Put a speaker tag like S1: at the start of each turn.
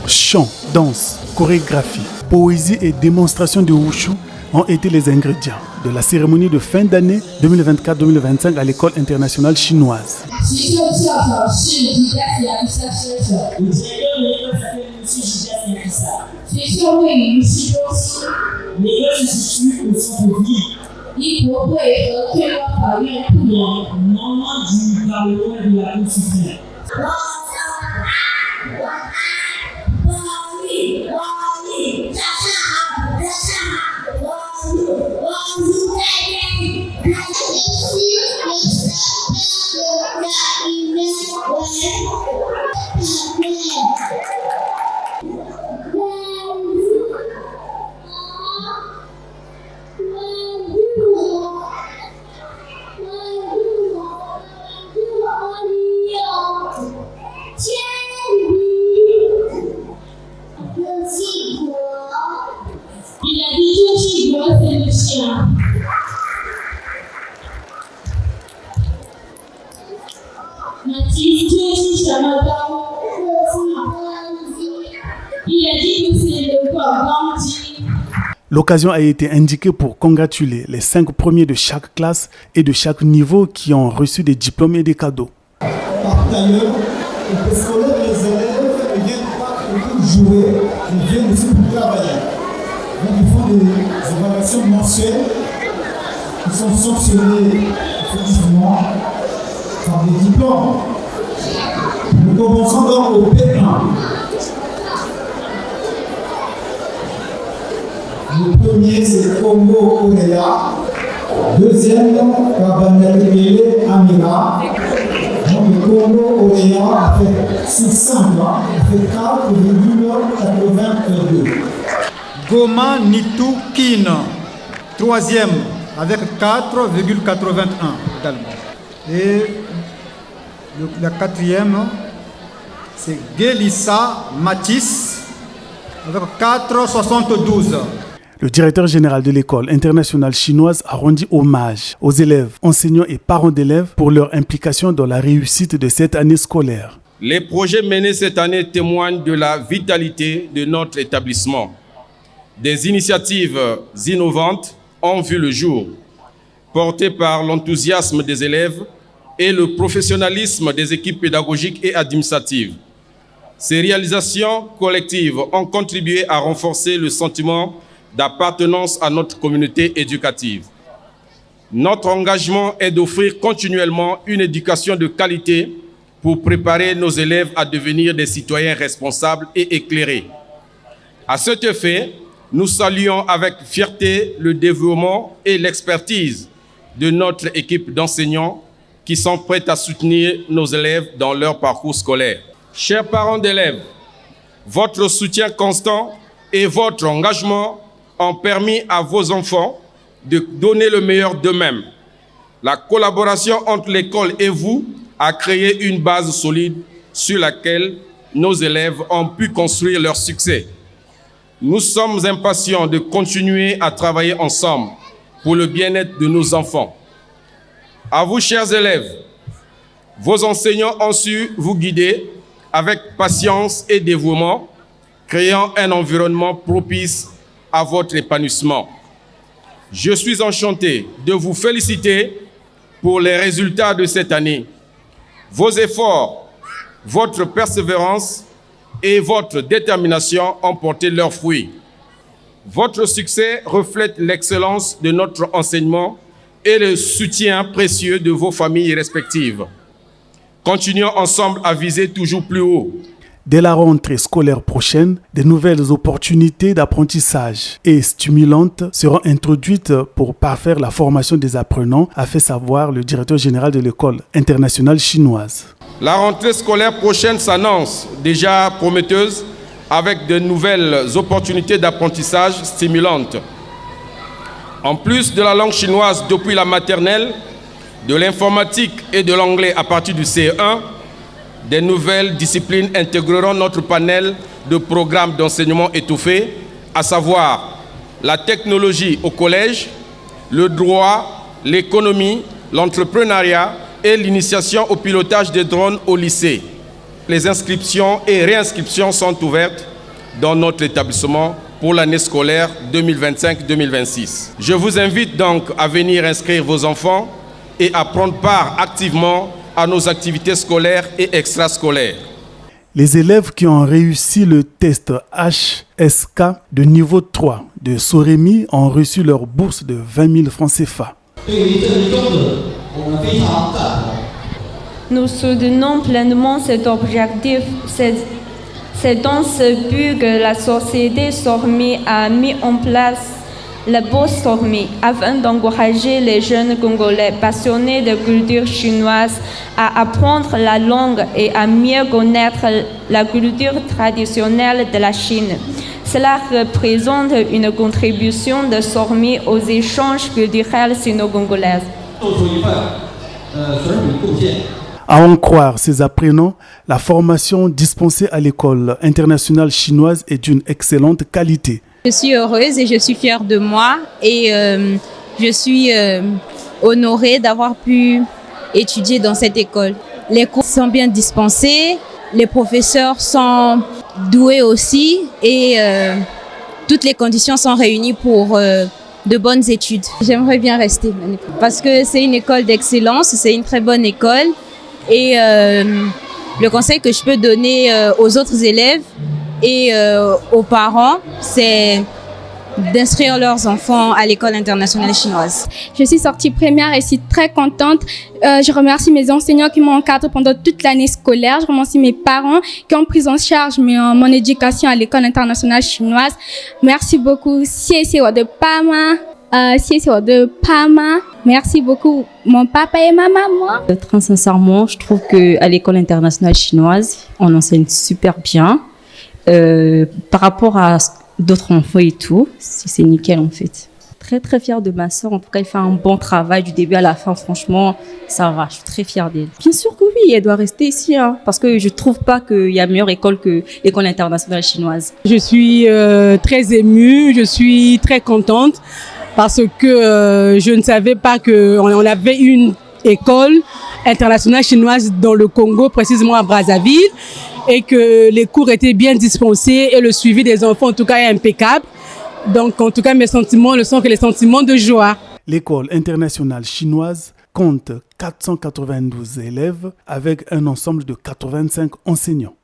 S1: Chant, danse, chorégraphie, poésie et démonstration de wushu ont été les ingrédients de la cérémonie de fin d'année 2024-2025 à l'école internationale chinoise. L'occasion a été indiquée pour congratuler les 5 premiers de chaque classe et de chaque niveau qui ont reçu des diplômes et des cadeaux.
S2: Par ailleurs, au scolaire, les élèves ne viennent pas pour jouer, ils viennent aussi pour travailler. Donc ils font des évaluations mensuelles qui sont sanctionnées effectivement par des diplômes. Nous commençons donc au P1. Le premier, c'est Congo Orea. Deuxième, Kabanakele Amira. Donc le Congo Orea a fait 600 points, a fait 4,82.
S3: Goma Nitu Kin. Troisième, avec 4,81 également. Et la quatrième, c'est Gelissa Matisse, avec 4,72.
S1: Le directeur général de l'école internationale chinoise a rendu hommage aux élèves, enseignants et parents d'élèves pour leur implication dans la réussite de cette année scolaire.
S4: Les projets menés cette année témoignent de la vitalité de notre établissement. Des initiatives innovantes ont vu le jour, portées par l'enthousiasme des élèves et le professionnalisme des équipes pédagogiques et administratives. Ces réalisations collectives ont contribué à renforcer le sentiment d'appartenance à notre communauté éducative. Notre engagement est d'offrir continuellement une éducation de qualité pour préparer nos élèves à devenir des citoyens responsables et éclairés. À cet effet, nous saluons avec fierté le dévouement et l'expertise de notre équipe d'enseignants qui sont prêts à soutenir nos élèves dans leur parcours scolaire. Chers parents d'élèves, votre soutien constant et votre engagement ont permis à vos enfants de donner le meilleur d'eux-mêmes. La collaboration entre l'école et vous a créé une base solide sur laquelle nos élèves ont pu construire leur succès. Nous sommes impatients de continuer à travailler ensemble pour le bien-être de nos enfants. À vous, chers élèves, vos enseignants ont su vous guider avec patience et dévouement, créant un environnement propice à votre épanouissement. Je suis enchanté de vous féliciter pour les résultats de cette année. Vos efforts, votre persévérance et votre détermination ont porté leurs fruits. Votre succès reflète l'excellence de notre enseignement et le soutien précieux de vos familles respectives. Continuons ensemble à viser toujours plus haut.
S1: Dès la rentrée scolaire prochaine, de nouvelles opportunités d'apprentissage et stimulantes seront introduites pour parfaire la formation des apprenants, a fait savoir le directeur général de l'école internationale chinoise.
S4: La rentrée scolaire prochaine s'annonce déjà prometteuse avec de nouvelles opportunités d'apprentissage stimulantes. En plus de la langue chinoise depuis la maternelle, de l'informatique et de l'anglais à partir du CE1, des nouvelles disciplines intégreront notre panel de programmes d'enseignement étoffé, à savoir la technologie au collège, le droit, l'économie, l'entrepreneuriat et l'initiation au pilotage des drones au lycée. Les inscriptions et réinscriptions sont ouvertes dans notre établissement pour l'année scolaire 2025-2026. Je vous invite donc à venir inscrire vos enfants et à prendre part activement à nos activités scolaires et extrascolaires.
S1: Les élèves qui ont réussi le test HSK de niveau 3 de Soremi ont reçu leur bourse de 20 000 francs CFA.
S5: Nous soutenons pleinement cet objectif. C'est dans ce but que la société Soremi a mis en place la bourse Soremi afin d'encourager les jeunes Congolais passionnés de culture chinoise à apprendre la langue et à mieux connaître la culture traditionnelle de la Chine. Cela représente une contribution de Soremi aux échanges culturels sino-congolais.
S1: À en croire ces apprenants, la formation dispensée à l'école internationale chinoise est d'une excellente qualité.
S6: Je suis heureuse et je suis fière de moi et je suis honorée d'avoir pu étudier dans cette école. Les cours sont bien dispensés, les professeurs sont doués aussi et toutes les conditions sont réunies pour de bonnes études. J'aimerais bien rester parce que c'est une école d'excellence, c'est une très bonne école et le conseil que je peux donner aux autres élèves et aux parents, c'est d'inscrire leurs enfants à l'école internationale chinoise.
S7: Je suis sortie première et je suis très contente. Je remercie mes enseignants qui m'ont encadré pendant toute l'année scolaire. Je remercie mes parents qui ont pris en charge mon éducation à l'école internationale chinoise. Merci beaucoup. Merci beaucoup mon papa et ma maman.
S8: Très sincèrement, je trouve qu'à l'école internationale chinoise, on enseigne super bien. Par rapport à d'autres enfants et tout, c'est nickel en fait. Très très fière de ma sœur, en tout cas elle fait un bon travail du début à la fin, franchement ça va, je suis très fière d'elle. Bien sûr que oui, elle doit rester ici, parce que je trouve pas qu'il y a meilleure école que l'école internationale chinoise.
S9: Je suis très émue, je suis très contente parce que je ne savais pas qu'on avait une école internationale chinoise dans le Congo, précisément à Brazzaville, et que les cours étaient bien dispensés et le suivi des enfants en tout cas est impeccable. Donc en tout cas mes sentiments ne sont que les sentiments de joie.
S1: L'école internationale chinoise compte 492 élèves avec un ensemble de 85 enseignants.